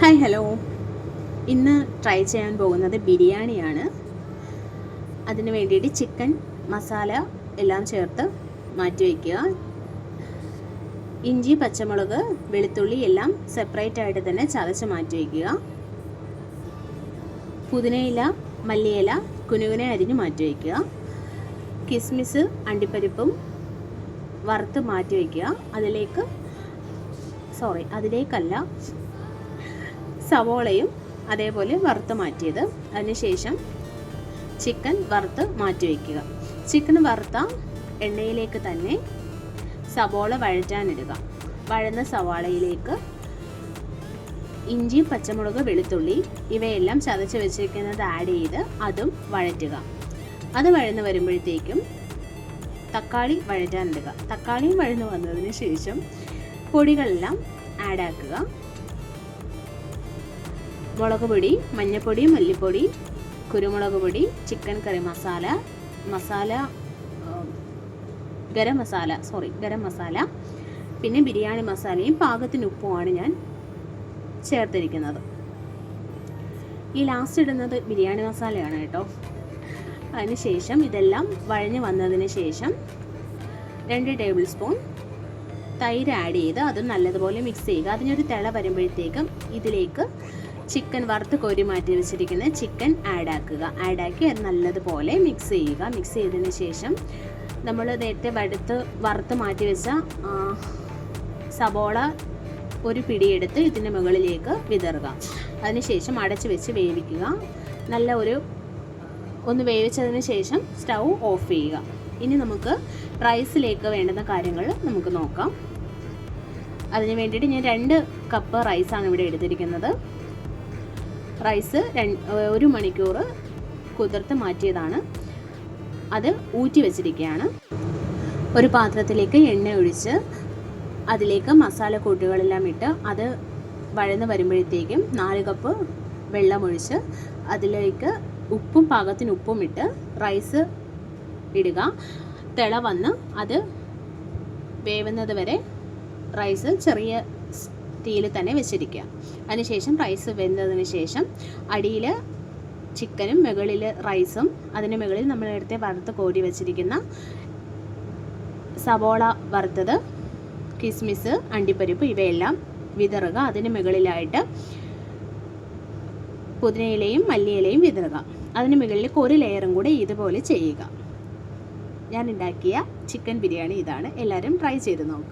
Hi hello. ഇന്ന് try ചെയ്യാൻ പോകുന്നത് ബിരിയാണിയാണ്. അതിന് വേണ്ടിയിട്ട് ചിക്കൻ മസാല എല്ലാം ചേർത്ത് മാറ്റി വയ്ക്കുക. ഇഞ്ചി, പച്ചമുളക്, വെളുത്തുള്ളി എല്ലാം സെപ്പറേറ്റ് ആയിട്ട് തന്നെ ചതച്ച് മാറ്റി വയ്ക്കുക. പുതിനയില, മല്ലിയില കുനുകുനെ അരിഞ്ഞ് മാറ്റി വയ്ക്കുക. കിസ്മിസ്, അണ്ടിപ്പരിപ്പും വറുത്ത് മാറ്റി വയ്ക്കുക. അതിലേക്കല്ല, സവോളയും അതേപോലെ വറുത്ത് മാറ്റിയത്. അതിനുശേഷം ചിക്കൻ വറുത്ത് മാറ്റി വയ്ക്കുക. ചിക്കൻ വറുത്ത എണ്ണയിലേക്ക് തന്നെ സവോള വഴറ്റാനിടുക. വഴന്ന സവാളയിലേക്ക് ഇഞ്ചി, പച്ചമുളക്, വെളുത്തുള്ളി ഇവയെല്ലാം ചതച്ച് വെച്ചിരിക്കുന്നത് ആഡ് ചെയ്ത് അതും വഴറ്റുക. അത് വഴന്ന് വരുമ്പോഴത്തേക്കും തക്കാളി വഴറ്റാനിടുക. തക്കാളിയും വഴന്ന് വന്നതിന് ശേഷം പൊടികളെല്ലാം ആഡാക്കുക. മുളക് പൊടി, മഞ്ഞൾപ്പൊടി, മല്ലിപ്പൊടി, കുരുമുളക് പൊടി, ചിക്കൻ കറി മസാല, ഗരം മസാല, പിന്നെ ബിരിയാണി മസാലയും പാകത്തിന് ഉപ്പുമാണ് ഞാൻ ചേർത്തിരിക്കുന്നത്. ഈ ലാസ്റ്റ് ഇടുന്നത് ബിരിയാണി മസാലയാണ് കേട്ടോ. അതിനുശേഷം ഇതെല്ലാം വഴഞ്ഞ് വന്നതിന് ശേഷം 2 ടേബിൾ സ്പൂൺ തൈര് ആഡ് ചെയ്ത് അത് നല്ലതുപോലെ മിക്സ് ചെയ്യുക. അതിനൊരു തിള വരുമ്പോഴത്തേക്കും ഇതിലേക്ക് ചിക്കൻ വറുത്ത് കോരി മാറ്റി വെച്ചിരിക്കുന്ന ചിക്കൻ ആഡാക്കി അത് നല്ലതുപോലെ മിക്സ് ചെയ്യുക. മിക്സ് ചെയ്തതിന് ശേഷം നമ്മൾ നേരത്തെ വറുത്ത് മാറ്റി വെച്ച സവോള ഒരു പിടിയെടുത്ത് ഇതിൻ്റെ മുകളിലേക്ക് വിതറുക. അതിനുശേഷം അടച്ച് വെച്ച് വേവിക്കുക. ഒന്ന് വേവിച്ചതിന് ശേഷം സ്റ്റൗ ഓഫ് ചെയ്യുക. ഇനി നമുക്ക് റൈസിലേക്ക് വേണ്ടുന്ന കാര്യങ്ങൾ നമുക്ക് നോക്കാം. അതിന് വേണ്ടിയിട്ട് ഞാൻ 2 കപ്പ് റൈസാണ് ഇവിടെ എടുത്തിരിക്കുന്നത്. റൈസ് 1 മണിക്കൂർ കുതിർത്ത് മാറ്റിയതാണ്. അത് ഊറ്റി വെച്ചിരിക്കുകയാണ്. ഒരു പാത്രത്തിലേക്ക് എണ്ണ ഒഴിച്ച് അതിലേക്ക് മസാലക്കൂട്ടുകളെല്ലാം ഇട്ട് അത് വഴന്ന് വരുമ്പോഴത്തേക്കും 4 കപ്പ് വെള്ളമൊഴിച്ച് അതിലേക്ക് പാകത്തിന് ഉപ്പും ഇട്ട് റൈസ് ഇടുക. തിള വന്ന് അത് വേവുന്നത് വരെ റൈസ് ചെറിയ തീയിൽ തന്നെ വെച്ചിരിക്കുക. അതിനുശേഷം റൈസ് വെന്തതിന് ശേഷം അടിയിൽ ചിക്കനും മുകളിൽ റൈസും അതിന് മുകളിൽ നമ്മൾ നേരത്തെ വറുത്ത് കോരി വെച്ചിരിക്കുന്ന സവോള വറുത്തത്, കിസ്മിസ്, അണ്ടിപ്പരിപ്പ് ഇവയെല്ലാം വിതറുക. അതിന് മുകളിലായിട്ട് പുതിനയിലയും മല്ലിയിലയും വിതറുക. അതിന് മുകളിൽ ഒരു ലെയറും കൂടെ ഇതുപോലെ ചെയ്യുക. ഞാൻ ഉണ്ടാക്കിയ ചിക്കൻ ബിരിയാണി ഇതാണ്. എല്ലാവരും ട്രൈ ചെയ്ത് നോക്കുക.